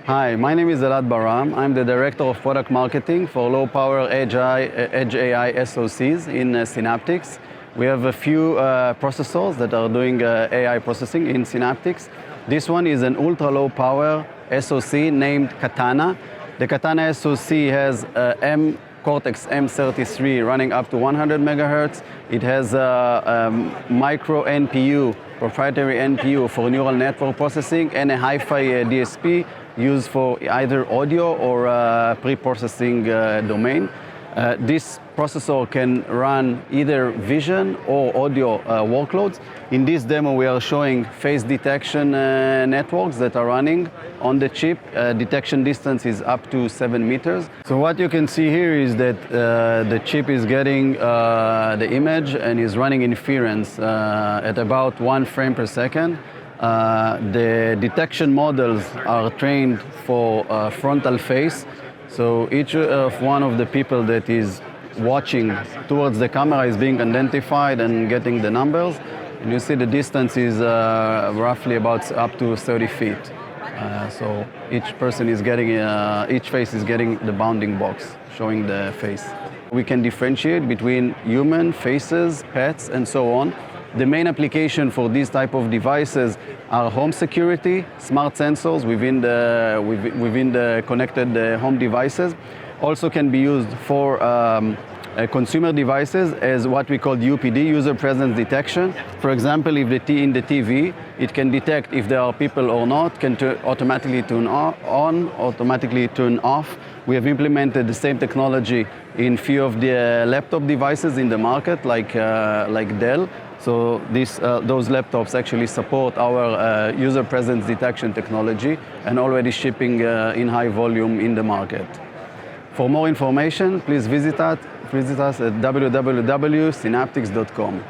Hi, my name is Elad Baram. I'm the Director of Product Marketing for low-power Edge AI SoCs in Synaptics. We have a few processors that are doing AI processing in Synaptics. This one is an ultra-low power SoC named Katana. The Katana SoC has Cortex M33 running up to 100 megahertz. It has a micro NPU, proprietary NPU for neural network processing, and a Hi-Fi DSP used for either audio or pre-processing domain. This processor can run either vision or audio workloads. In this demo, we are showing face detection networks that are running on the chip. Detection distance is up to 7 meters. So what you can see here is that the chip is getting the image and is running inference at about 1 frame per second. The detection models are trained for frontal face. So each one of the people that is watching towards the camera is being identified and getting the numbers. And you see the distance is roughly about up to 30 feet. So each person is getting, each face is getting the bounding box showing the face. We can differentiate between human faces, pets, and so on. The main application for these type of devices are home security, smart sensors within the connected home devices. Also can be used for consumer devices as what we call UPD, user presence detection. For example, if in the TV, it can detect if there are people or not, can automatically turn on, automatically turn off. We have implemented the same technology in few of the laptop devices in the market, like Dell. So those laptops actually support our user presence detection technology and already shipping in high volume in the market. For more information, please visit us at www.synaptics.com.